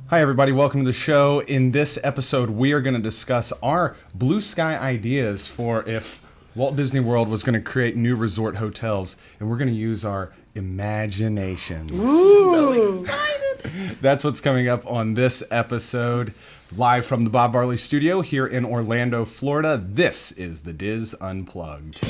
Hi, everybody. Welcome to the show. In this episode, we are going to discuss our blue sky ideas for if Walt Disney World was going to create new resort hotels, and we're going to use our imaginations. Ooh. So excited. That's what's coming up on this episode. Live from the Bob Varley studio here in Orlando, Florida. This is the Diz Unplugged.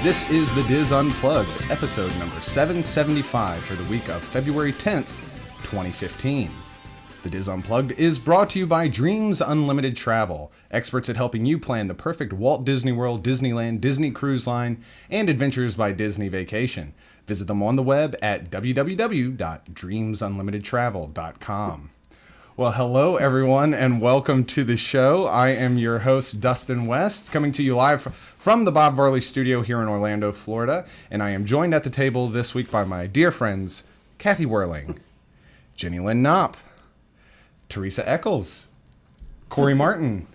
This is the Diz Unplugged, episode number 775 for the week of February 10th, 2015. The Diz Unplugged is brought to you by Dreams Unlimited Travel, experts at helping you plan the perfect Walt Disney World, Disneyland, Disney Cruise Line, and Adventures by Disney Vacation. Visit them on the web at www.dreamsunlimitedtravel.com. Well, hello, everyone, and welcome to the show. I am your host, Dustin West, coming to you live from the Bob Varley studio here in Orlando, Florida, and I am joined at the table this week by my dear friends, Kathy Whirling, Jenny Lynn Knopp, Teresa Eccles, Corey Martin,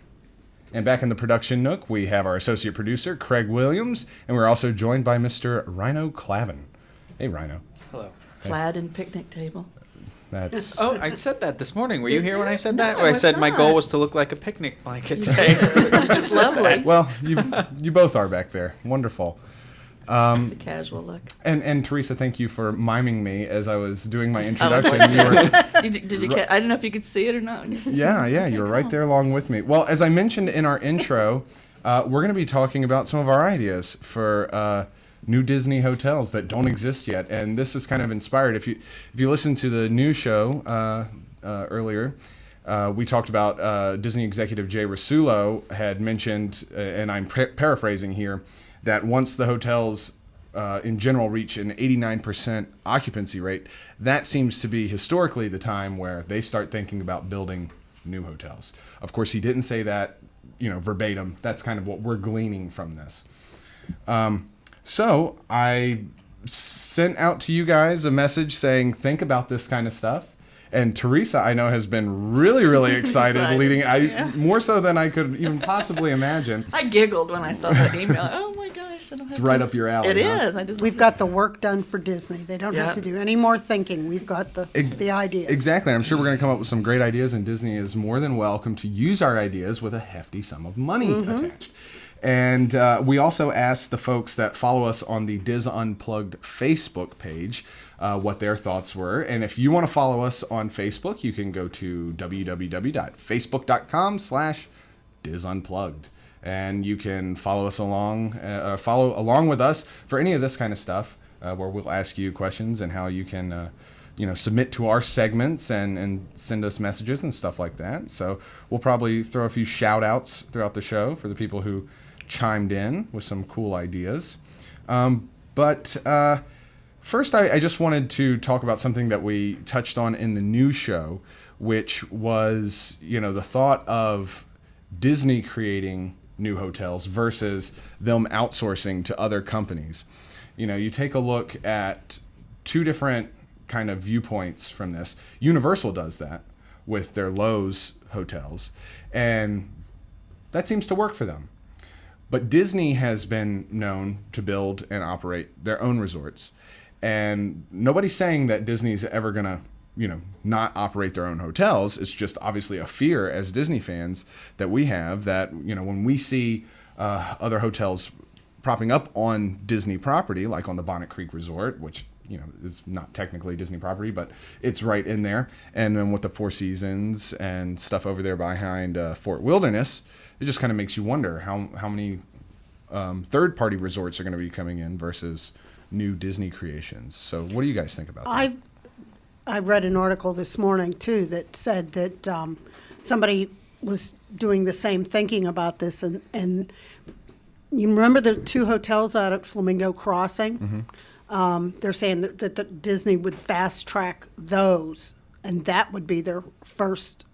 and back in the production nook, we have our associate producer, Craig Williams, and we're also joined by Mr. Rhino Clavin. Hey, Rhino. Hello. Plaid and picnic table. That's... Oh, I said that this morning. Were you here when I said No, that? I Or I was said my not. goal was to look like a picnic blanket today. It's lovely. Well, you both are back there. Wonderful. It's a casual look. And Teresa, thank you for miming me as I was doing my I was introduction. like, You were, did you I don't know if you could see it or not. yeah, you were right there along with me. Well, as I mentioned in our intro, we're going to be talking about some of our ideas for new Disney hotels that don't exist yet, and this is kind of inspired. If you listen to the news show earlier, we talked about Disney executive Jay Rasulo had mentioned, and I'm paraphrasing here, that once the hotels in general reach an 89% occupancy rate, that seems to be historically the time where they start thinking about building new hotels. Of course, he didn't say that, verbatim. That's kind of what we're gleaning from this. So I sent out to you guys a message saying, think about this kind of stuff. And Teresa, I know, has been really, really excited, more so than I could even possibly imagine. I giggled when I saw that email. Oh my gosh. I don't have It's right up your alley. It huh? is. We've got the work done for Disney. They don't have to do any more thinking. We've got the ideas. Exactly. I'm sure we're going to come up with some great ideas, and Disney is more than welcome to use our ideas with a hefty sum of money attached. And we also asked the folks that follow us on the Diz Unplugged Facebook page what their thoughts were. And if you want to follow us on Facebook, you can go to www.facebook.com/DizUnplugged. And you can follow us along with us for any of this kind of stuff, where we'll ask you questions and how you can submit to our segments and send us messages and stuff like that. So we'll probably throw a few shout outs throughout the show for the people who chimed in with some cool ideas. But first, I just wanted to talk about something that we touched on in the news show, which was, the thought of Disney creating new hotels versus them outsourcing to other companies. You take a look at two different kind of viewpoints from this. Universal does that with their Lowe's hotels, and that seems to work for them. But Disney has been known to build and operate their own resorts, and nobody's saying that Disney's ever gonna not operate their own hotels. It's just obviously a fear as Disney fans that we have that when we see other hotels propping up on Disney property, like on the Bonnet Creek Resort, which is not technically Disney property, but it's right in there. And then with the Four Seasons and stuff over there behind Fort Wilderness, it just kind of makes you wonder how many third-party resorts are going to be coming in versus new Disney creations. So what do you guys think about that? I read an article this morning, too, that said that somebody was doing the same thinking about this. And you remember the two hotels out at Flamingo Crossing? Mm-hmm. They're saying that Disney would fast track those, and that would be their first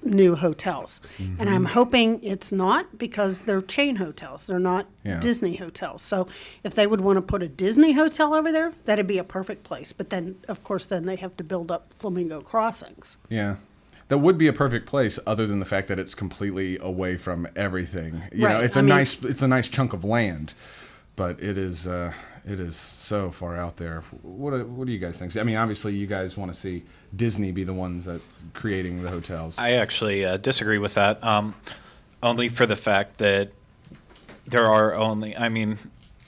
new hotels. Mm-hmm. And I'm hoping it's not, because they're chain hotels. They're not Disney hotels. So if they would want to put a Disney hotel over there, that'd be a perfect place. But then, of course, then they have to build up Flamingo Crossings. Yeah. that would be a perfect place, other than the fact that it's completely away from everything. You know, Right. it's I a mean- it's a nice chunk of land, but it is so far out there. What do you guys think? I mean, obviously, you guys want to see Disney be the ones that's creating the hotels. I actually disagree with that, only for the fact that there are only, I mean,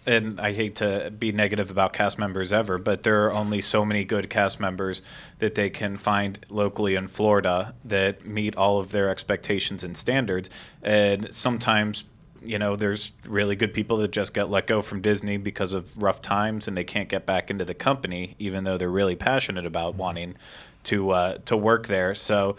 and I hate to be negative about cast members ever, but there are only so many good cast members that they can find locally in Florida that meet all of their expectations and standards. And sometimes, you know, there's really good people that just get let go from Disney because of rough times, and they can't get back into the company, even though they're really passionate about wanting to work there. So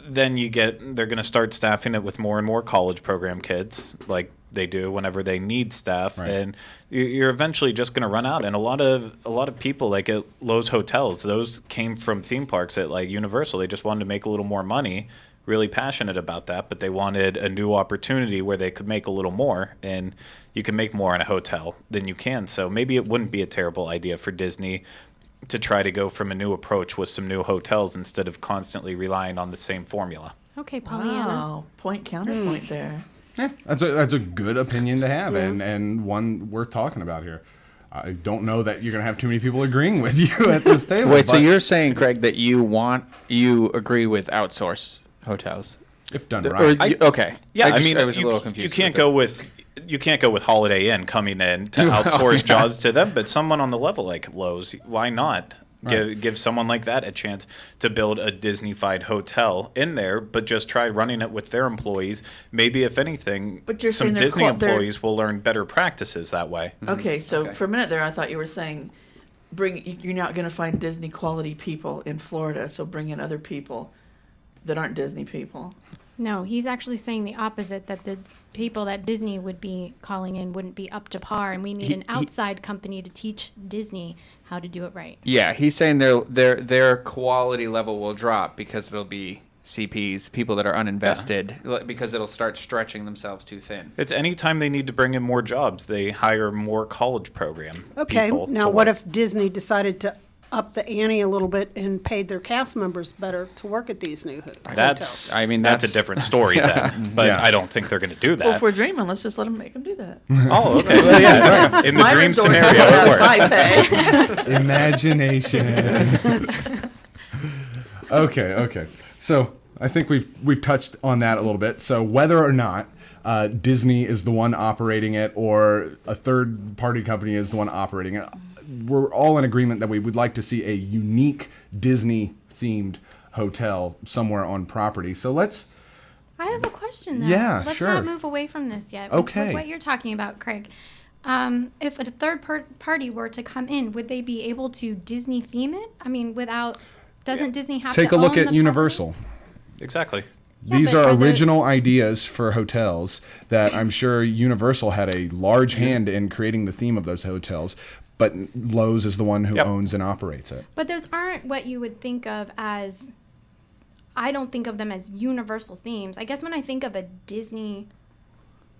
then they're going to start staffing it with more and more college program kids, like they do whenever they need staff, Right. and you're eventually just going to run out. And a lot of people, like at Lowe's Hotels, those came from theme parks at like Universal. They just wanted to make a little more money, really passionate about that, but they wanted a new opportunity where they could make a little more, and you can make more in a hotel than you can. So maybe it wouldn't be a terrible idea for Disney to try to go from a new approach with some new hotels instead of constantly relying on the same formula. Okay, Pollyanna. Wow. Point counterpoint there. Yeah, that's a good opinion to have, and one worth talking about here. I don't know that you're going to have too many people agreeing with you at this table. Wait, so but you're saying, Craig, that you agree with outsource hotels? if done Or right, okay. Yeah, I just- mean, I was a you, little confused. you can't go with Holiday Inn coming in to outsource jobs to them, but someone on the level like Lowe's, why not? Right. Give someone like that a chance to build a Disney-fied hotel in there, but just try running it with their employees. Maybe, if anything, But you're some saying they're Disney they're- employees will learn better practices that way. Okay, so Okay. for a minute there, I thought you were saying, you're not going to find Disney quality people in Florida, so bring in other people that aren't Disney people. No, he's actually saying the opposite, that the people that Disney would be calling in wouldn't be up to par, and we need an outside company to teach Disney how to do it right. Yeah, he's saying their quality level will drop because it'll be CPs, people that are uninvested, because it'll start stretching themselves too thin. It's anytime they need to bring in more jobs, they hire more college program Okay, people. now to what work. if Disney decided to up the ante a little bit and paid their cast members better to work at these new hotels? That's I mean, that's a that's- different story then. But Yeah. I don't think they're going to do that. Well, if we're dreaming, let's just let them make them do that. Oh, okay. Well, yeah. In the My dream resort scenario, doesn't it have works. my pay. imagination. Okay. So I think we've touched on that a little bit. So whether or not Disney is the one operating it or a third party company is the one operating it, we're all in agreement that we would like to see a unique Disney themed hotel somewhere on property. So let's I have a question, though. Yeah, Let's sure. not move away from this yet. With Okay. what you're talking about, Craig. If a third party were to come in, would they be able to Disney theme it? I mean, doesn't Disney have take to a look own at the Universal. Exactly. Yeah, These but are are the- original ideas for hotels that I'm sure Universal had a large hand in creating the theme of those hotels, but Lowe's is the one who Yep. owns and operates it. But those aren't what you would think of as. I don't think of them as universal themes. I guess when I think of a Disney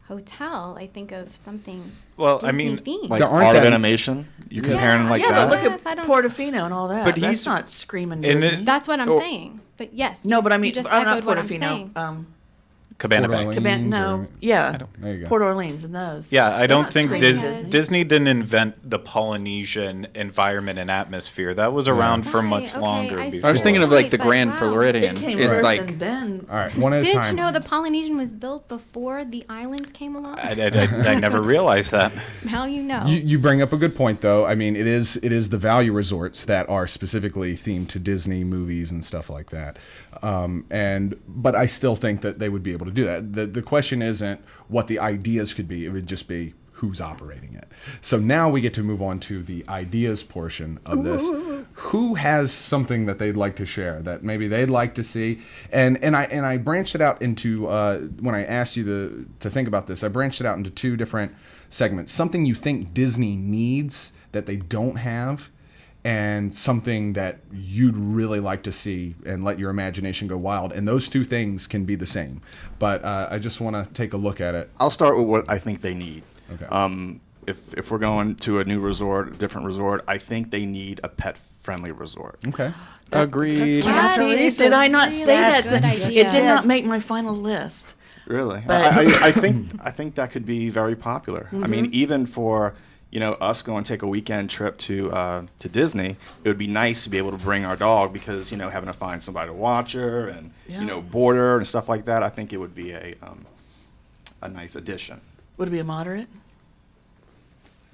hotel, I think of something Well, Disney I mean, themed. Like There aren't art that- animation? You're comparing like yeah, that? but look Yes, I at don't- Portofino and all that. But That's he's- not screaming And Disney. That's what I'm Oh. saying. But yes. No, but I you mean, just I'm not echoed what I'm Portofino. saying. Cabana Port Bay. Orleans. No, or- yeah, There you go. Port Orleans and those. Yeah, I They're don't not think screaming Disney. Disney didn't invent the Polynesian environment and atmosphere. That was around for Right, much okay, longer. I see. I was thinking of like the But Grand wow. Floridian. It came It's first like and then. All right, one at a Didn't time. you know the Polynesian was built before the islands came along? I never realized that. Now you know. You bring up a good point, though. I mean, it is the value resorts that are specifically themed to Disney movies and stuff like that. But I still think that they would be able to do that. The question isn't what the ideas could be; it would just be who's operating it. So now we get to move on to the ideas portion of this. Who has something that they'd like to share that maybe they'd like to see? And I branched it out into when I asked you to think about this, I branched it out into two different segments. Something you think Disney needs that they don't have, and something that you'd really like to see and let your imagination go wild. And those two things can be the same. But I just want to take a look at it. I'll start with what I think they need. Okay. if we're going to a new resort, a different resort, I think they need a pet-friendly resort. Okay. Agreed. That's That what is he Did I not say That's that? a good idea. It did not make my final list. Really, But- I think that could be very popular. I mean, even for us going to take a weekend trip to Disney, it would be nice to be able to bring our dog because having to find somebody to watch her and Yeah. board her and stuff like that. I think it would be a nice addition. Would it be a moderate?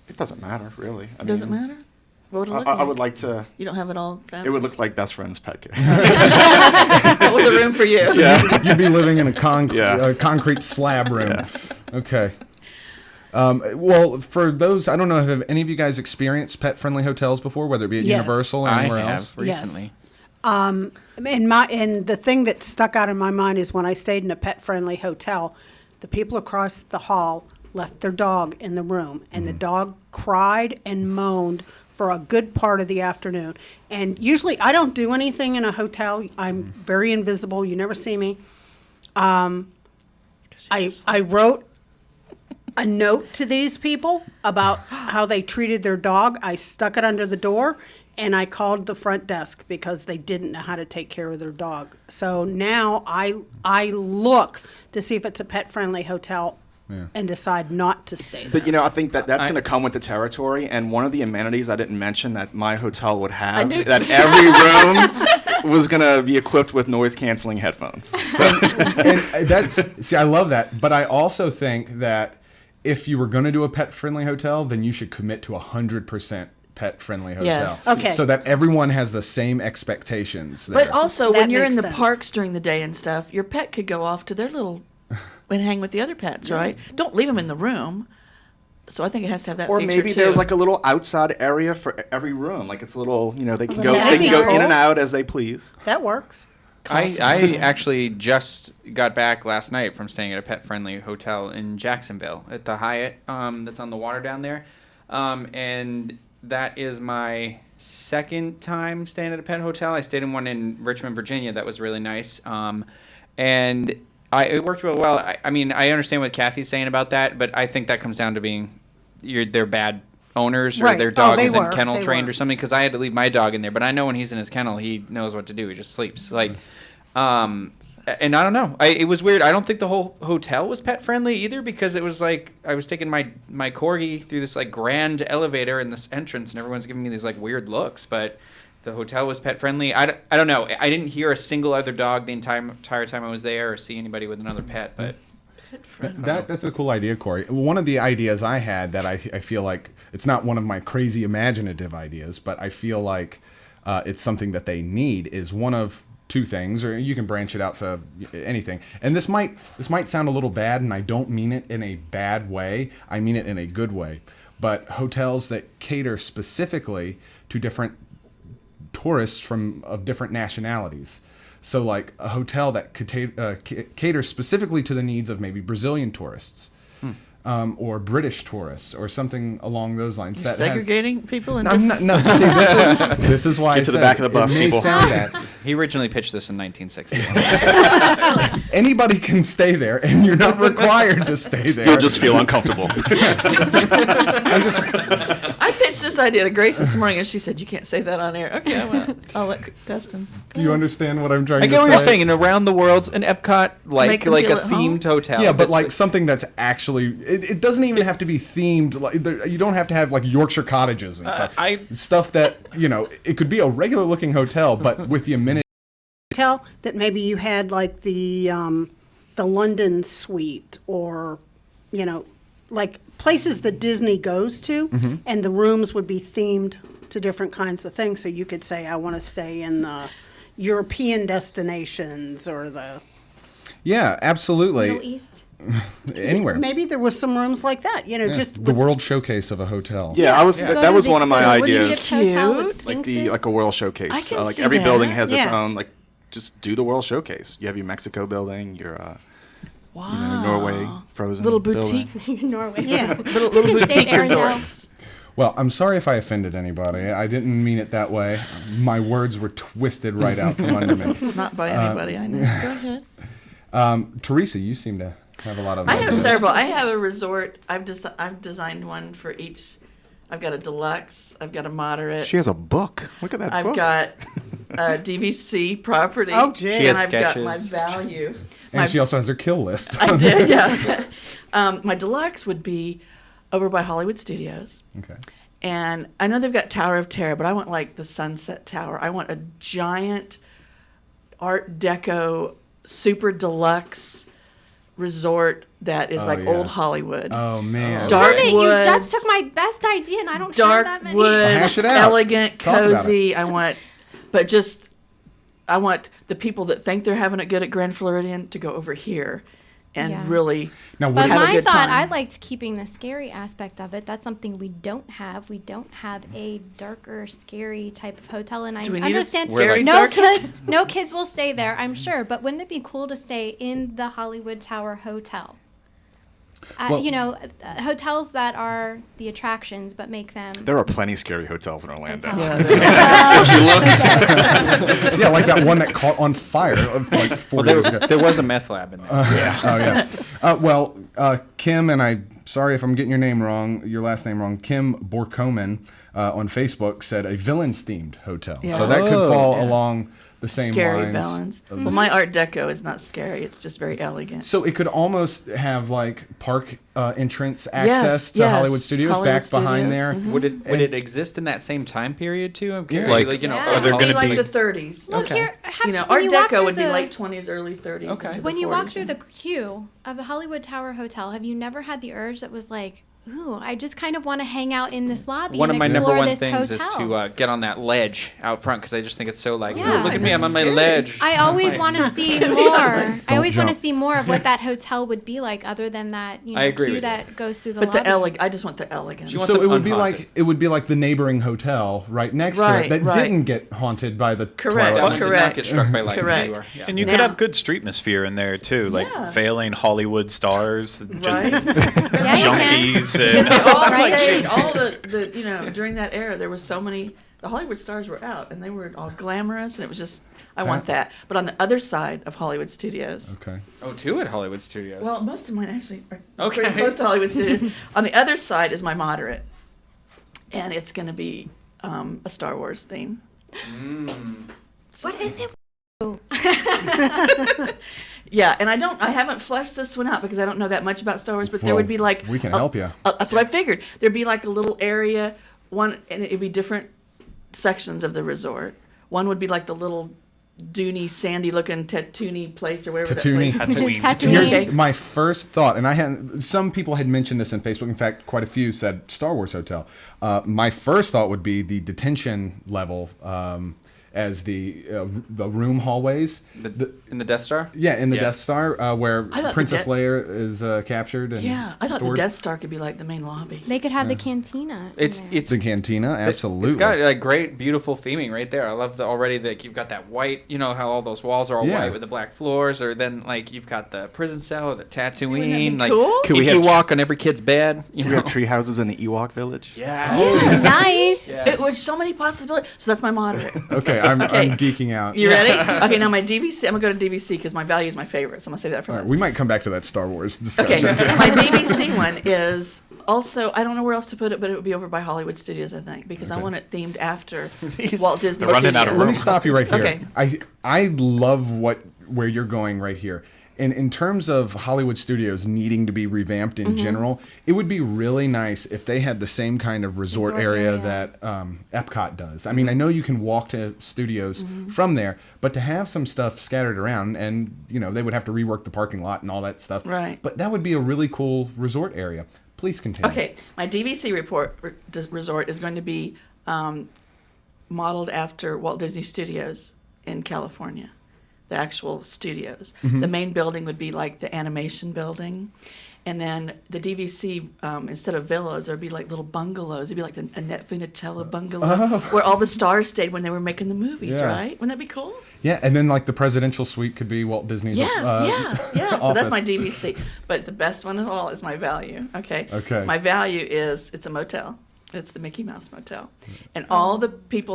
It doesn't matter really. Does it matter? What would it look I like? would like to. You don't have it all found? It would look like Best Friends Pet Care. But with a room for you. You'd be living in a Yeah. concrete slab room. Yeah. Okay. Well, for those, I don't know, have any of you guys experienced pet-friendly hotels before, whether it be at Yes. Universal or I anywhere have else? recently. And the thing that stuck out in my mind is when I stayed in a pet-friendly hotel, the people across the hall left their dog in the room, and the dog cried and moaned for a good part of the afternoon. And usually I don't do anything in a hotel. I'm very invisible. You never see me. I wrote a note to these people about how they treated their dog. I stuck it under the door, and I called the front desk because they didn't know how to take care of their dog. So now I look to see if it's a pet-friendly hotel and decide not to stay there. But I think that's going to come with the territory. And one of the amenities I didn't mention that my hotel would have, knew- that every room was going to be equipped with noise canceling headphones. So And I love that. But I also think that if you were going to do a pet-friendly hotel, then you should commit to 100% pet-friendly hotel. Yes. Okay. So that everyone has the same expectations there. But also, That when you're in makes the sense. parks during the day and stuff, your pet could go off to their little and hang with the other pets, right? Don't leave them in the room. So I think it has to have that or feature maybe too. there's like a little outside area for every room. Like it's a little, they can go that'd be in cool. and out as they please. That works. I actually just got back last night from staying at a pet-friendly hotel in Jacksonville at the Hyatt that's on the water down there. And that is my second time staying at a pet hotel. I stayed in one in Richmond, Virginia that was really nice. And it worked real well. I mean, I understand what Kathy's saying about that, but I think that comes down to being they're bad owners or Right. their Oh, dog they isn't were. kennel They trained were. or something, because I had to leave my dog in there. But I know when he's in his kennel, he knows what to do. He just sleeps. And I don't know. It was weird. I don't think the whole hotel was pet friendly either, because it was like I was taking my corgi through this like grand elevator in this entrance, and everyone's giving me these like weird looks. But the hotel was pet friendly. I don't know. I didn't hear a single other dog the entire time I was there, or see anybody with another pet. But That's a cool idea, Corey. One of the ideas I had that I feel like it's not one of my crazy imaginative ideas, but I feel like it's something that they need is one of two things, or you can branch it out to anything. And this might sound a little bad, and I don't mean it in a bad way. I mean it in a good way. But hotels that cater specifically to different tourists of different nationalities. So like a hotel that could cater specifically to the needs of maybe Brazilian tourists, or British tourists, or something along those lines. You're segregating people in No, different... no. See, this is why Get I to the said back of the bus, it may people. sound that he originally pitched this in 1960. anybody can stay there, and you're not required to stay there. You'll just feel uncomfortable. I pitched this idea to Grace this morning, and she said, "You can't say that on air." Okay, I'll let Dustin. Do you understand what I'm trying I to get say? what you're saying. And around the world, an Epcot Make them like feel a at home? themed hotel. Yeah, but that's like something that's actually it doesn't even have to be themed. Like you don't have to have like Yorkshire cottages and stuff. Stuff that it could be a regular looking hotel, but with the amenities. Hotel that maybe you had like the London suite, or like places that Disney goes to, and the rooms would be themed to different kinds of things. So you could say, I want to stay in the European destinations, or the Yeah, absolutely. Middle East. Anywhere. maybe there was some rooms like that. Just The world showcase of a hotel. Yeah, I was. Go That to was the one of my Egypt ideas. hotel with Cute. sphinxes. Like a world I showcase. can Like see every that. building has its Yeah. own. Like just do the world showcase. You have your Mexico building, your Wow. Norway frozen Little building. boutique, Norway. Yeah. little You can stay boutique there now. resorts. Well, I'm sorry if I offended anybody. I didn't mean it that way. My words were twisted right out from under me. Not by anybody I know. Go ahead. Teresa, you seem to have a lot of. I have several. I have a resort. I've designed one for each. I've got a deluxe. I've got a moderate. She has a book. Look at that I've book. got a DVC property. Oh, gee. She has and I've got my sketches. value. And she also has her kill list. I did, yeah. My deluxe would be over by Hollywood Studios. Okay. And I know they've got Tower of Terror, but I want like the Sunset Tower. I want a giant Art Deco, super deluxe resort that is like yeah. old Hollywood. Oh man. Dark Darn it, you just woods. took my best idea and I don't have Dark that many. woods, hash it out. elegant, Talk about cozy. I want the people that think they're having it good at Grand Floridian to go over here and Yeah. really Now, But have a my good thought, time. I liked keeping the scary aspect of it. That's something we don't have. We don't have a darker, scary type of hotel, and I do we need understand. a scary no dark kids, no kids will stay there, I'm sure. But wouldn't it be cool to stay in the Hollywood Tower Hotel? Well- You know, hotels that are the attractions, but make them. There are plenty scary hotels in Orlando. Yeah, like that one that caught on fire like 4 years ago. There was a meth lab in there. Oh yeah. Kim, and sorry if I'm getting your last name wrong. Kim Borkomen on Facebook said a villains themed hotel. Yeah. So that could Oh. fall Yeah. along the same scary lines. villains. of Well, this- my Art Deco is not scary. It's just very elegant. So it could almost have like park entrance access to yes. Hollywood Studios Hollywood back behind Studios, there. mhm. Would it exist in that same time period too? I'm curious. Yeah. Like, you know, Yeah. Are there Maybe gonna like be- the 30s. Look Okay. here, You know, when Art you walk Deco through would be the- late 20s, early 30s. Okay. into the When you walk 40s, through yeah. the queue of the Hollywood Tower Hotel, have you never had the urge that was like, ooh, I just kind of want to hang out in this lobby one of and my explore number one this things hotel? is to get on that ledge out front because I just think it's so like, Yeah. "Ooh, look at me, I'm on my Scary. ledge. I always Like- want to see more. I always want to jump. see more of what that hotel would be like, other than that, you know, I agree queue with you. that goes through the But lobby. I just want the elegance. You want So them it would be unhaunted. like the neighboring hotel right next to Right, it that right. didn't get haunted by the Correct. That one Twilight. did Correct. not get struck by lightning. Correct. You were- yeah. And you Now- could have good streetmosphere in there too, like Yeah. failing Hollywood stars, Right? Yeah, you can. junkies, and all Right. stayed, all the you know, during that era there was so many, the Hollywood stars were out and they were all glamorous and it was just, I want that. But on the other side of Hollywood Studios, Okay. Oh, two at Hollywood Studios. well, most of mine actually are Okay. pretty close to Hollywood Studios. On the other side is my moderate, and it's going to be a Star Wars theme. What is it? Yeah, and I haven't fleshed this one out because I don't know that much about Star Wars, but there Well, would be like we can help you. That's what I figured. There'd be like a little area, one, and it'd be different sections of the resort. One would be like the little duny, sandy-looking Tatooine place or whatever Tatooine. that place. Tatooine. Tatooine. Here's Okay. my first thought, and I had some people had mentioned this in Facebook. In fact, quite a few said Star Wars Hotel. My first thought would be the detention level as the room hallways. In the Death Star? Yeah, in the Yeah. Death Star, where I thought the Princess Death- Leia is captured and Yeah, I thought stored. the Death Star could be like the main lobby. They could have the cantina. in It's there. it's The cantina, absolutely. It's got like great, beautiful theming right there. I love already that you've got that white. You know how all those walls are all Yeah. white with the black floors, or then like you've got the prison cell, or the wouldn't that be Tatooine. Like cool? Could we you have walk on every kid's bed. You We know. have tree houses in the Ewok village. Yeah. Nice. It was so many possibilities. So that's my moderate. Okay, I'm Okay. geeking out. You ready? Okay, now my DVC. I'm gonna go to DVC because my value is my favorite. So I'm gonna save that for All right, last. we might come back to that Star Wars Okay, discussion. my DVC one is also, I don't know where else to put it, but it would be over by Hollywood Studios, I think, because I Okay. want it themed after Walt Disney They're running Studios. out of Let me room. stop you right here. Okay. I love where you're going right here. And in terms of Hollywood Studios needing to be revamped Mm-hmm. in general, it would be really nice if they had the same kind of resort Resort area area. that Epcot does. I mean, I know you can walk to studios from there, but to have some stuff scattered around, and you know they would have to rework the parking lot and all that stuff. Right. But that would be a really cool resort area. Please continue. Okay, my DVC resort is going to be modeled after Walt Disney Studios in California, the actual studios. The main building would be like the animation building. And then the DVC, instead of villas, there'd be like little bungalows. It'd be like the Annette Funicello bungalow, where all the stars stayed when they were making the movies, Yeah. right? Wouldn't that be cool? Yeah, and then like the presidential suite could be Walt Disney's. Yes. So that's my office. DVC. But the best one of all is my value. Okay. Okay. My value is it's a motel. It's the Mickey Mouse Motel, and all the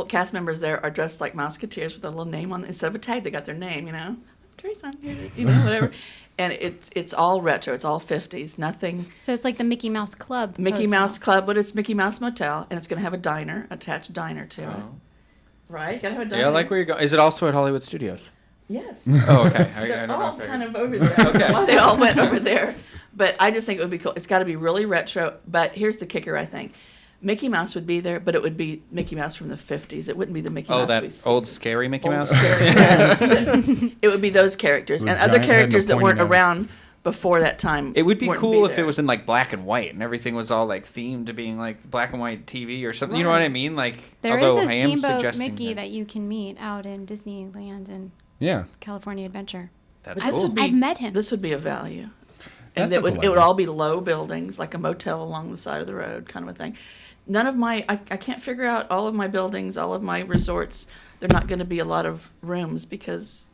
cast members there are dressed like Mouseketeers with a little name on instead of a tag. They got their name. You know, Teresa, I'm here, you know, whatever. And it's all retro. It's all 50s. Nothing. So it's like the Mickey Mouse Club. Mickey hotel. Mouse Club, but it's Mickey Mouse Motel, and it's going to have a diner, attached diner to it. Right? Gotta have a diner. Yeah, I like where you're going. Is it also at Hollywood Studios? Yes. Oh, okay. I They're don't know all if I- kind of over there. Okay. Why they all went over there. But I just think it would be cool. It's got to be really retro. But here's the kicker, I think. Mickey Mouse would be there, but it would be Mickey Mouse from the 50s. It wouldn't be the Mickey Oh, Mouse that we old scary Mickey old Mouse? scary- yes. It would be those characters. With And a other giant head and a characters that pointy weren't nose. around before that time. It would be wouldn't cool if there. it was in like black and white and everything was all like themed to being like black and white TV or something. You know Right. what I mean? Like, There is although a I am Steamboat suggesting Mickey that you can meet out in Disneyland and Yeah. California Adventure. that's This cool. would be- I've met him. This would be a value. And That's a it would cool it would idea. all be low buildings, like a motel along the side of the road, kind of a thing. None of my I can't figure out all of my buildings, all of my resorts. They're not going to be a lot of rooms because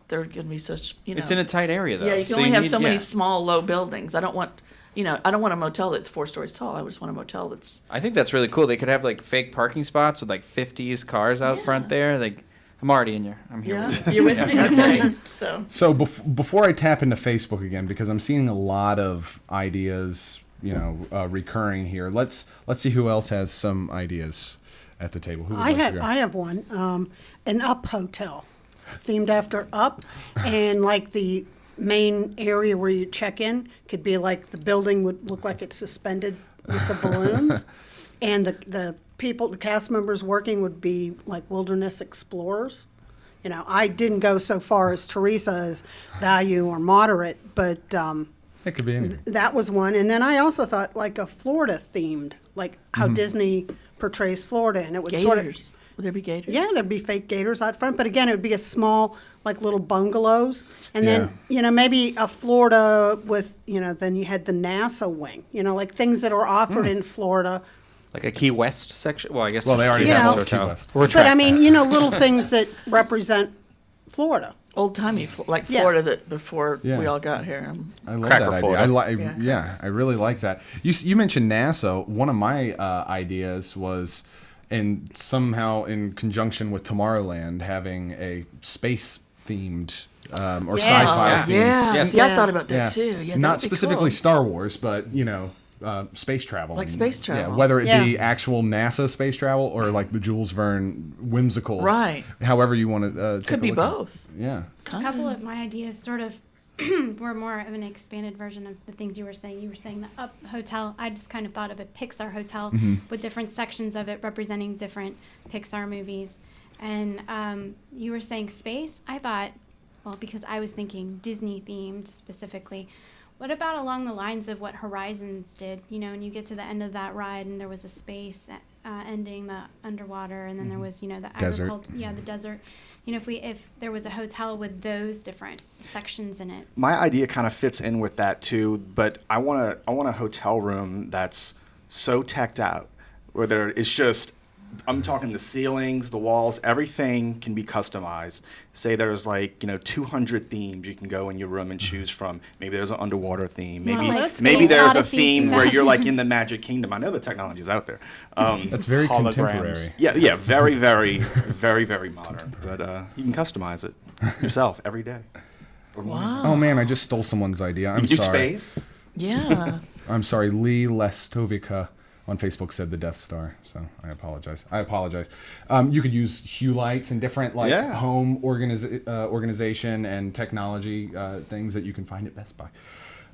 they're going to be such, you know. It's in a tight area though. yeah, you can so only have need- so many yeah. small low buildings. I don't want, you know, I don't want a motel that's 4 stories tall. I just want a motel that's I think that's really cool. They could have like fake parking spots with like 50s cars out front Yeah. there. Like, I'm already in here. I'm here. yeah. with you. You're with me, okay? So So before I tap into Facebook again, because I'm seeing a lot of ideas, you know, recurring here. Let's see who else has some ideas at the table. Who would like to go? I have one, an Up hotel, themed after Up, and like the main area where you check in could be like the building would look like it's suspended with the balloons, and the people, the cast members working would be like wilderness explorers. You know, I didn't go so far as Teresa's value or moderate, but It could be anything. that was one. And then I also thought like a Florida themed, like how Disney portrays Florida, and it would sort of. gators. Would there be gators? Yeah, there'd be fake gators out front, but again, it would be a small, like little bungalows, and then maybe a Florida with then you had the NASA wing, like things that are offered in Florida. Like a Key West section. Well, I guess. Well, they there's already Key have West a hotel. Key West. We're But I mean, little things that represent Florida. Old timey, like Yeah. Florida that before Yeah. we all got here. I love Cracker that idea. Florida. I like, Yeah. yeah, I really like that. You mentioned NASA. One of my ideas was, and somehow in conjunction with Tomorrowland, having a space themed or sci-fi themed. Yeah. Yeah. See, I Yeah. thought about that Yeah. too. Yeah, that'd Not be specifically cool. Star Wars, but space travel. Like and- space travel. Yeah, whether it be Yeah. actual NASA space travel or like the Jules Verne whimsical. Right. However you want to. Could be both. Yeah. A couple of my ideas sort of were more of an expanded version of the things you were saying. You were saying the Up Hotel. I just kind of thought of a Pixar hotel with different sections of it representing different Pixar movies. And you were saying space. I thought, well, because I was thinking Disney themed specifically. What about along the lines of what Horizons did? And you get to the end of that ride and there was a space ending the underwater, and then there was, the Desert. agriculture, the desert. If there was a hotel with those different sections in it. My idea kind of fits in with that too, but I want a hotel room that's so teched out, where there it's just, I'm talking the ceilings, the walls, everything can be customized. Say there's 200 themes you can go in your room and choose from. Maybe there's an underwater theme. More Maybe like maybe Space there's a Odyssey theme where you're like 2000. in the Magic Kingdom. I know the technology is out there. That's very Holograms. contemporary. Yeah, very, very, very, very modern. But you can customize it yourself every day. Or more. Wow. Oh man, I just stole someone's idea. I'm You do sorry. space. Yeah. I'm sorry. Lee Lestovica on Facebook said the Death Star, so I apologize. You could use hue lights and different Yeah. home organization and technology things that you can find at Best Buy.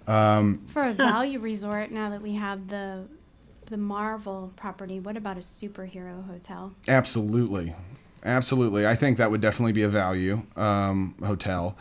For a value resort, now that we have the Marvel property, what about a superhero hotel? Absolutely. I think that would definitely be a value hotel.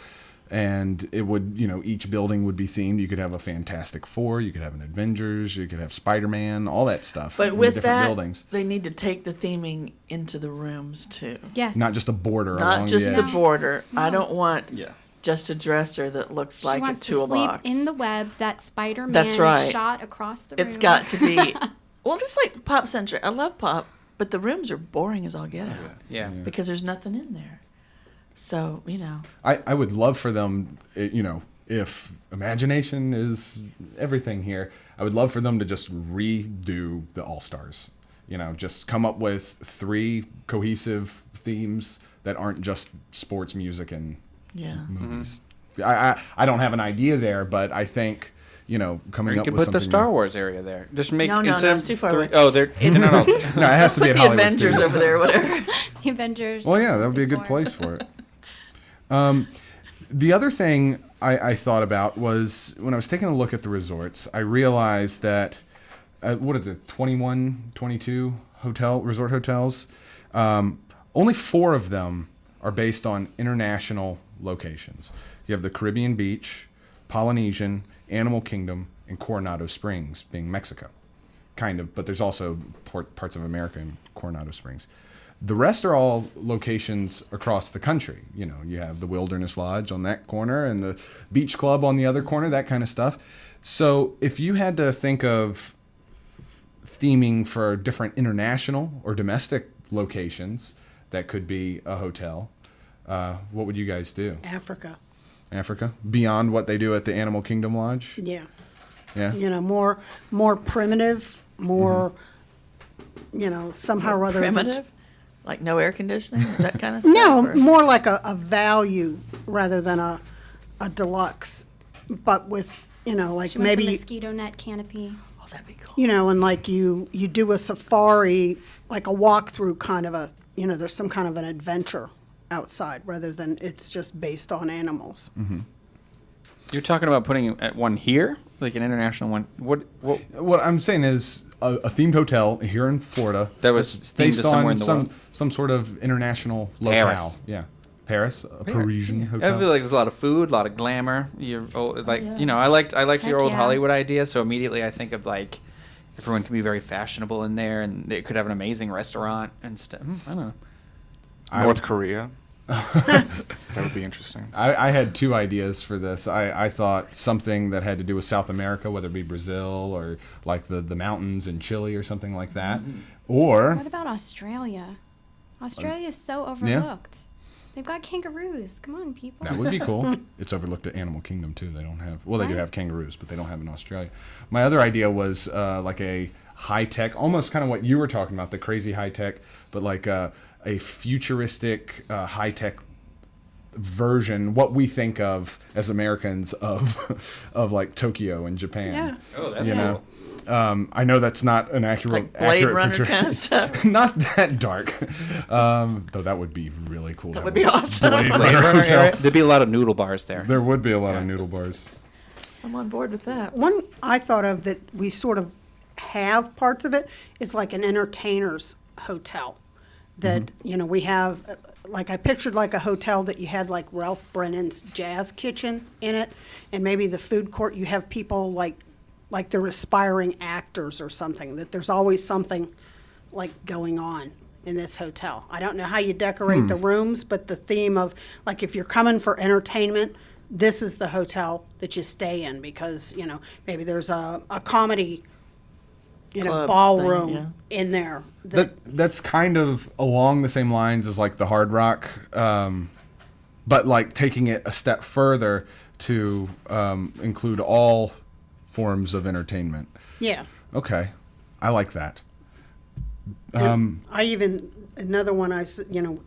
And it would, each building would be themed. You could have a Fantastic Four, you could have an Avengers, you could have Spider-Man, all that stuff. But in with different that, buildings. they need to take the theming into the rooms too. Yes. Not just a border along Not just the the edge. border. I don't want Yeah. just a dresser that looks She like a wants to toolbox. sleep in the web that Spider-Man That's right. shot across the room. It's got to be. Well, it's like Pop Century. I love Pop, but the rooms are boring as all get out Yeah. because there's nothing in there. So I would love for them, if imagination is everything here, I would love for them to just redo the All-Stars. Just come up with 3 cohesive themes that aren't just sports, music, and Yeah. movies. I don't have an idea there, but I think, coming Or you up could with put the something Star new. Wars area there. Just make No, instead it's of too far three- away. Oh, they're no. No, it has to be Put at the Hollywood Avengers Studios. over there, whatever. The Avengers. Well, yeah, that would be a good 64. place for it. The other thing I thought about was when I was taking a look at the resorts, I realized that, 21, 22 resort hotels, only 4 of them are based on international locations. You have the Caribbean Beach, Polynesian, Animal Kingdom, and Coronado Springs, being Mexico. Kind of, but there's also parts of America in Coronado Springs. The rest are all locations across the country. You have the Wilderness Lodge on that corner and the Beach Club on the other corner, that kind of stuff. So if you had to think of theming for different international or domestic locations that could be a hotel, what would you guys do? Africa. Africa? Beyond what they do at the Animal Kingdom Lodge? Yeah. Yeah. More primitive, more, somehow or other. Primitive? Like no air conditioning? That kind of stuff? No, or- more like a value rather than a deluxe, but with, like She wants a maybe, mosquito net canopy. Oh, that'd be cool. and like you do a safari, like a walkthrough kind of there's some kind of an adventure outside rather than it's just based on animals. You're talking about putting one here, like an international one. What? What I'm saying is a themed hotel here in Florida That was that's themed based to somewhere on in the world. some sort of international locale. Paris. Yeah, Paris, a Parisian I hotel. feel like there's a lot of food, a lot of glamour. You're like, yeah. I liked Heck your old yeah. Hollywood idea. So immediately I think of like everyone can be very fashionable in there, and they could have an amazing restaurant and stuff. I don't know. North Korea. That would be interesting. I had 2 ideas for this. I thought something that had to do with South America, whether it be Brazil or like the mountains in Chile or something like that. Or What about Australia? Australia is so overlooked. They've got kangaroos. Come on, people. that would be cool. It's overlooked at Animal Kingdom too. They don't have, they do Right. have kangaroos, but they don't have in Australia. My other idea was like a high tech, almost kind of what you were talking about, the crazy high tech, but like a futuristic high tech version, what we think of as Americans of like Tokyo and Japan. Yeah. Oh, that's You know, I know that's not an Like Blade Runner portray- kind of stuff. Not that dark, though that would be really cool. That would be awesome. Blade Blade Runner Runner hotel. area. There'd be a lot of noodle bars there. There would be a lot of noodle bars. I'm on board with that. One I thought of that we sort of have parts of it is like an entertainer's hotel. That, we have, like I pictured like a hotel that you had like Ralph Brennan's Jazz Kitchen in it. And maybe the food court, you have people like they're aspiring actors or something, that there's always something like going on in this hotel. I don't know how you decorate the rooms, but the theme of, like, if you're coming for entertainment, this is the hotel that you stay in because, maybe there's a comedy, Club ballroom thing, yeah. in there. That's kind of along the same lines as like the Hard Rock, but like taking it a step further to include all forms of entertainment. Yeah. Okay, I like that. I even, another one,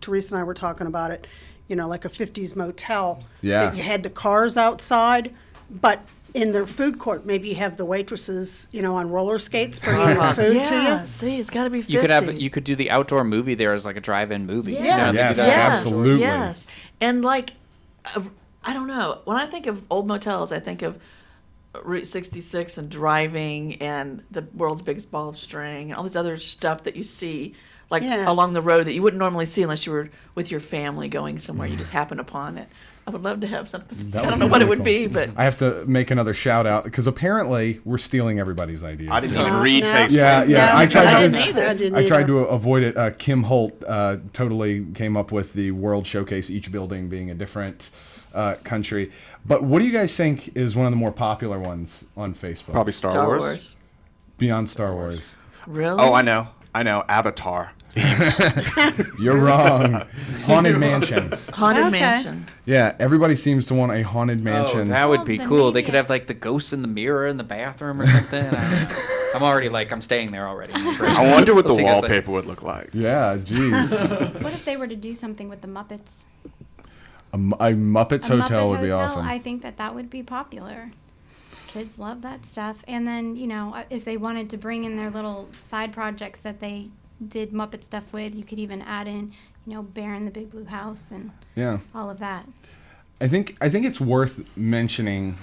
Teresa and I were talking about it, like a 50s motel. Yeah. That you had the cars outside, but in their food court, maybe you have the waitresses, on roller skates bringing the food to Yeah, you. see, it's got to be 50s. You could do the outdoor movie there as like a drive-in movie. Yeah. You know, they could Yes, do that. absolutely. Yes. And like, I don't know. When I think of old motels, I think of Route 66 and driving and the world's biggest ball of string and all this other stuff that you see like Yeah. along the road that you wouldn't normally see unless you were with your family going somewhere. You just happen upon it. I would love to have something. That I would don't be know what it really would cool. be, but I have to make another shout out because apparently we're stealing everybody's ideas. I didn't here. even read No. Facebook. Yeah. Yeah, I tried I to. didn't either. didn't I tried either. to avoid it. Kim Holt totally came up with the World Showcase, each building being a different country. But what do you guys think is one of the more popular ones on Facebook? Probably Star, Star Wars. Wars. Beyond Star Wars. Really? Oh, I know. Avatar. You're wrong. Haunted Mansion. Haunted Okay. Mansion. Yeah, everybody seems to want a haunted mansion. Oh, that would Oh, be then cool. They maybe could I- have like the ghosts in the mirror in the bathroom or something. I don't know. I'm already like I'm staying there already. I wonder what We'll the see, guys, wallpaper would look like. Yeah, jeez. What if they were to do something with the Muppets? A Muppets A hotel Muppet would be hotel, awesome. I think that would be popular. Kids love that stuff. And then, if they wanted to bring in their little side projects that they did Muppet stuff with, you could even add in, Bear in the Big Blue House and Yeah. all of that. I think it's worth mentioning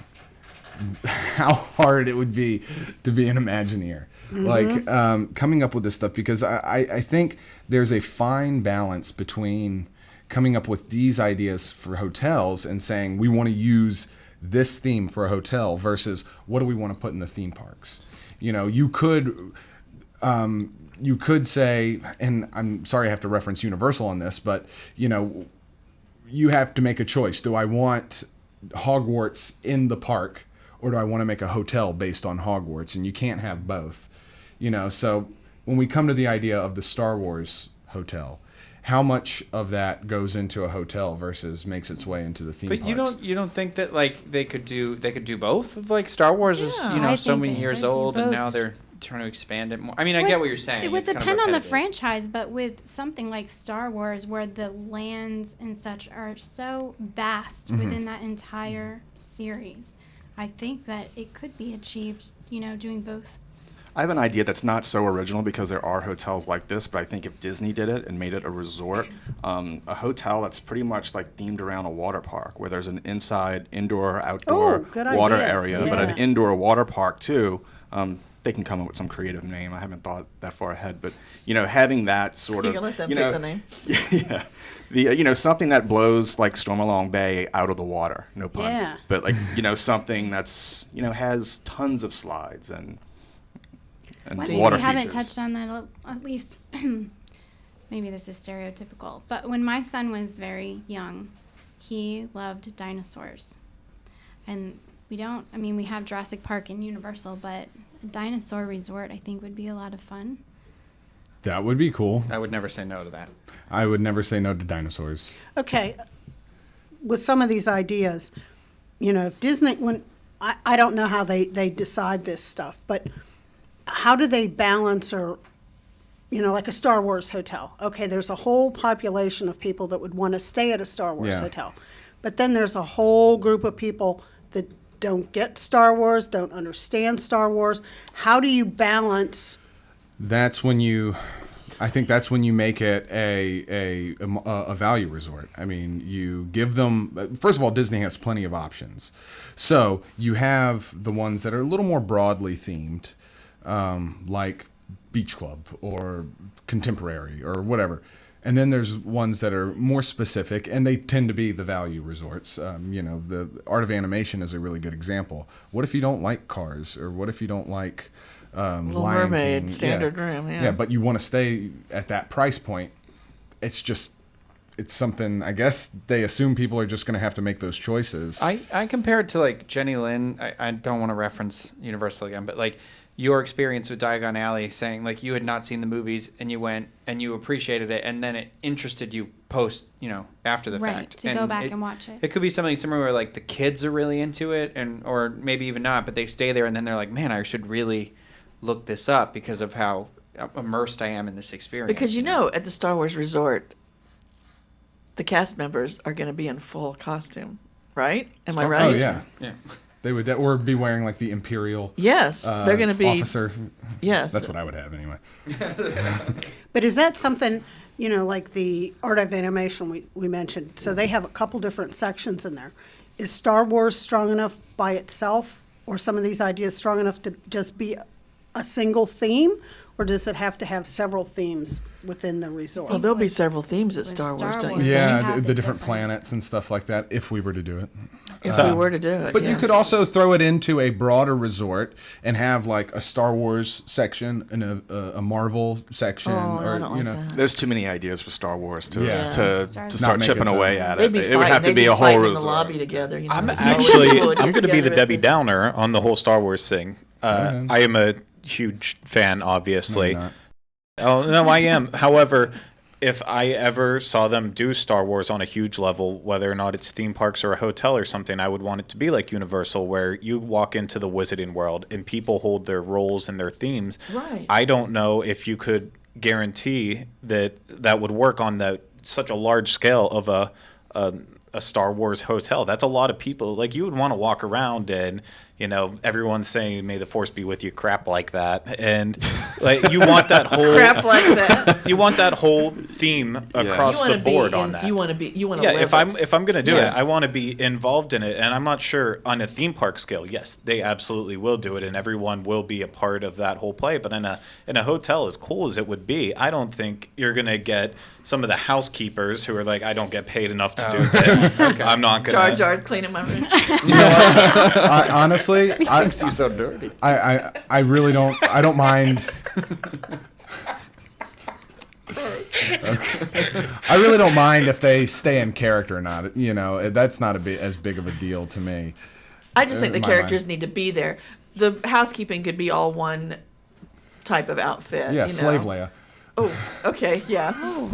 how hard it would be to be an Imagineer, like coming up with this stuff, because I think there's a fine balance between coming up with these ideas for hotels and saying we want to use this theme for a hotel versus what do we want to put in the theme parks. You could say, and I'm sorry I have to reference Universal on this, but you have to make a choice. Do I want Hogwarts in the park, or do I want to make a hotel based on Hogwarts? And you can't have both. So when we come to the idea of the Star Wars hotel, how much of that goes into a hotel versus makes its way into the theme But parks? you don't think that they could do both? Of like Star Wars is I so think many they years could do old, and both. now they're trying to expand it more. I mean, I get what you're saying. It would It's kind of depend on the repetitive. franchise, but with something like Star Wars, where the lands and such are so vast within that entire series, I think that it could be achieved, doing both. I have an idea that's not so original because there are hotels like this, but I think if Disney did it and made it a resort, a hotel that's pretty much like themed around a water park, where there's an indoor, outdoor good water idea. area, but an Yeah. indoor water park too. They can come up with some creative name. I haven't thought that far ahead, but having that sort You of can let them pick the name. Yeah, the something that blows like Stormalong Bay out of the water, no pun. Yeah. But like something that's has tons of slides and One thing water we haven't features. touched on that, at least, maybe this is stereotypical, but when my son was very young, he loved dinosaurs. And we have Jurassic Park and Universal, but a dinosaur resort I think would be a lot of fun. That would be cool. I would never say no to that. I would never say no to dinosaurs. Okay, with some of these ideas, if Disney, I don't know how they decide this stuff, but how do they balance, or, like a Star Wars hotel? Okay, there's a whole population of people that would want to stay at a Star Wars Yeah. hotel. But then there's a whole group of people that don't get Star Wars, don't understand Star Wars. How do you balance? I think that's when you make it a value resort. I mean, you give them, first of all, Disney has plenty of options. So you have the ones that are a little more broadly themed, like Beach Club or Contemporary or whatever. And then there's ones that are more specific, and they tend to be the value resorts. The Art of Animation is a really good example. What if you don't like Cars, or what if you don't like Little Lion Mermaid, King? standard room, yeah. Yeah, but you want to stay at that price point. It's something, I guess they assume people are just going to have to make those choices. I compare it to like Jenny Lynn. I don't want to reference Universal again, but like your experience with Diagon Alley, saying like you had not seen the movies and you went and you appreciated it, and then it interested you post, after the Right, fact. to go back and watch it. It could be something similar where like the kids are really into it, or maybe even not, but they stay there and then they're like, man, I should really look this up because of how immersed I am in this experience. Because at the Star Wars resort, the cast members are going to be in full costume, right? Am I right? Oh yeah, Yeah. they would or be wearing like the Imperial. Yes, they're going to be. Officer. Yes. That's what I would have anyway. But is that something, like the Art of Animation we mentioned? So they have a couple different sections in there. Is Star Wars strong enough by itself, or some of these ideas strong enough to just be a single theme, or does it have to have several themes within the resort? Well, there'll be several themes at With Star Wars, Star don't Wars. you? They Yeah, have the the different different- planets and stuff like that, if we were to do it. If we were to do it. But you yes. could also throw it into a broader resort and have like a Star Wars section and a Marvel section, Oh, or I don't like that. There's too many ideas for Star Wars to Yeah. to, Star to Wars. start Not make chipping it so- away at They'd it. be It fighting. would have to They'd be a whole fighting in the resort. lobby together. I'm the Star Wars actually people would I'm get going to be together the Debbie with it. Downer on the whole Star Wars thing. I am a huge fan, No, obviously. you're not. Oh no, I am. However, if I ever saw them do Star Wars on a huge level, whether or not it's theme parks or a hotel or something, I would want it to be like Universal, where you walk into the Wizarding World and people hold their roles and their themes. Right. I don't know if you could guarantee that that would work on such a large scale of a Star Wars hotel. That's a lot of people. Like, you would want to walk around and, you know, everyone's saying "May the Force be with you," crap like that, and like you want that whole Crap like that. you want that whole theme across You the wanna board be on in- that. You want to Yeah, live if I'm gonna do Yeah. it, I want to be involved in it, and I'm not sure on a theme park scale. Yes, they absolutely will do it, and everyone will be a part of that whole play. But in a hotel, as cool as it would be, I don't think you're gonna get some of the housekeepers who are like, I don't get paid enough to do this. I'm not Jar gonna. Jar's cleaning my room. Honestly, He's so dirty. I really don't. I don't mind. Okay. I really don't mind if they stay in character or not. You know, that's not as big of a deal to me. I just think the In my characters mind. need to be there. The housekeeping could be all one type of outfit. Yeah, you slave know? Leia. Oh, okay, yeah.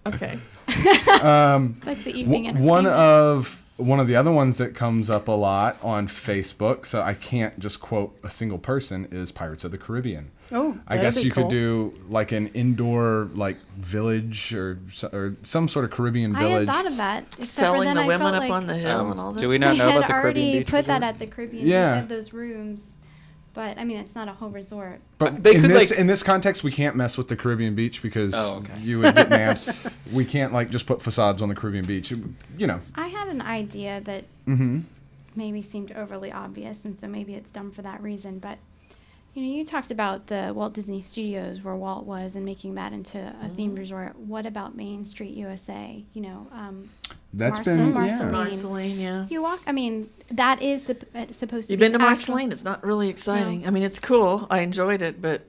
Okay. That's the evening entertainment. One of the other ones that comes up a lot on Facebook, so I can't just quote a single person, is Pirates of the Caribbean. Oh, I that'd guess be you cool. could do like an indoor like village or some sort of Caribbean I had village. thought of that. Except for Selling then the I women felt up like on the hill and all this. do we they not know had about the Caribbean already Beach put that Resort? at the Caribbean. Yeah. They have those rooms. But I mean, it's not a whole resort. But They in could, this like- in this context, we can't mess with the Caribbean beach because Oh, okay. you would get mad. We can't like just put facades on the Caribbean beach. You know. I had an idea that maybe seemed overly obvious, and so maybe it's dumb for that reason. But you know, you talked about the Walt Disney Studios where Walt was and making that into a themed resort. What about Main Street USA? You know, That's Marceline. been yeah. Marceline, yeah. You walk. I mean, that is supposed to. You've be been to actual- Marceline? It's not really exciting. I mean, it's cool. I enjoyed it, but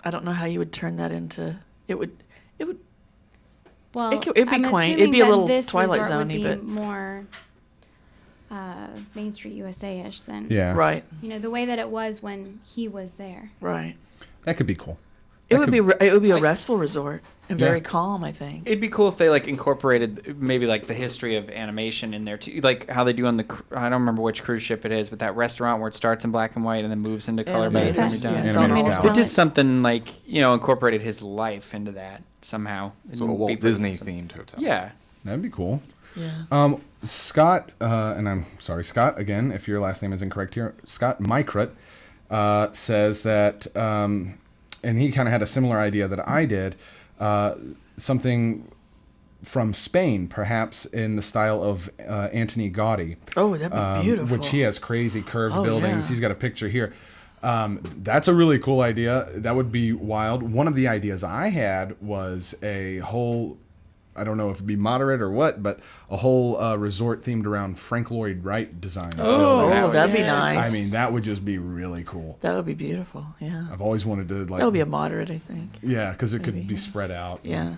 I don't know how you would turn that into. It would. Well, it'd be I'm quaint. assuming It'd be a that little this Twilight resort would Zone-y, be but- more Main Street USA-ish than Yeah. Right. you know the way that it was when he was there. Right. That could be cool. It That would could- be. It would be a restful resort and Yeah. very calm. I think. It'd be cool if they like incorporated maybe like the history of animation in there too, like how they do on the I don't remember which cruise ship it is, but that restaurant where it starts in black and white and then moves into color by the Animated, time you're yeah, done. it's all Animated normal palette. It did palette. something like incorporated his life into that somehow. So a It'd be Walt pretty Disney awesome. themed hotel. Yeah. That'd be cool. Yeah. Scott, and I'm sorry, Scott, again, if your last name is incorrect here, Scott Micrut says that, and he kind of had a similar idea that I did, something from Spain, perhaps in the style of Antoni Gaudi. Oh, that'd be beautiful. Which he has crazy curved Oh, buildings. yeah. He's got a picture here. That's a really cool idea. That would be wild. One of the ideas I had was a whole, I don't know if it'd be moderate or what, but a whole resort themed around Frank Lloyd Wright design. Oh, That would that'd be be nice. I mean, that would just be really cool. That would be beautiful. Yeah. I've always wanted to like. That would be a moderate, I think. Yeah, because it could maybe, be yeah. spread out. Yeah. And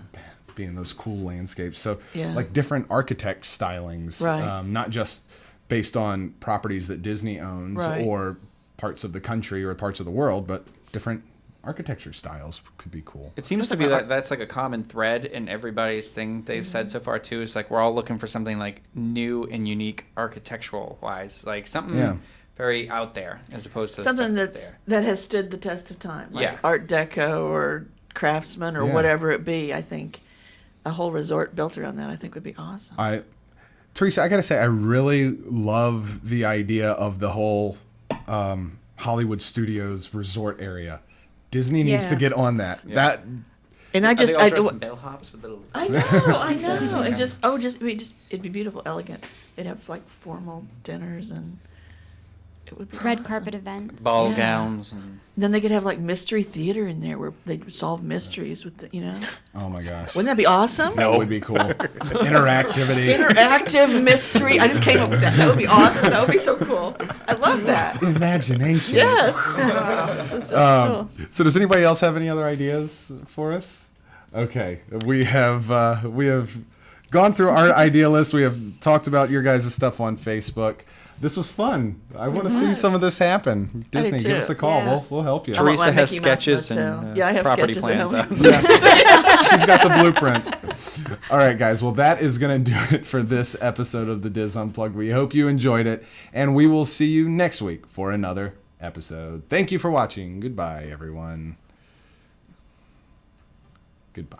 be in those cool landscapes. So, Yeah. like different architect stylings, Right. not just based on properties that Disney owns Right. or parts of the country or parts of the world, but different architecture styles could be cool. It seems to be that that's like a common thread in everybody's thing they've said so far too. It's like we're all looking for something like new and unique architectural wise, like something Yeah. very out there as opposed to Something the stuff that's there. that has stood the test of time, like Yeah. Art Deco or Craftsman or Yeah. whatever it be. I think a whole resort built around that, I think, would be awesome. Teresa, I gotta say, I really love the idea of the whole Hollywood Studios resort area. Disney needs Yeah. to get on that. Yeah. That And I Are just, they all I, dressed in bellhops with little. I know, and it'd be beautiful, elegant. They'd have like formal dinners, and it would be Red awesome. carpet events. Ball Yeah. gowns and Then they could have like mystery theater in there where they'd solve mysteries with the, oh my gosh, Wouldn't that be awesome? that would be cool. Interactivity. Interactive mystery. I just came up with that. That would be awesome. That would be so cool. I love that. Imagination. Yes. This is just cool. So does anybody else have any other ideas for us? Okay, we have gone through our idea list. We have talked about your guys' stuff on Facebook. This was fun. I want to see some of this happen. Disney, give too. us a call. Yeah. We'll help you. I want Teresa my has Mickey Mouse sketches motel. and Yeah, I have property sketches at plans home. out. Yes. She's got the blueprints. All right, guys. Well, that is going to do it for this episode of the Diz Unplugged. We hope you enjoyed it, and we will see you next week for another episode. Thank you for watching. Goodbye, everyone. Goodbye.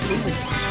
Absolutely.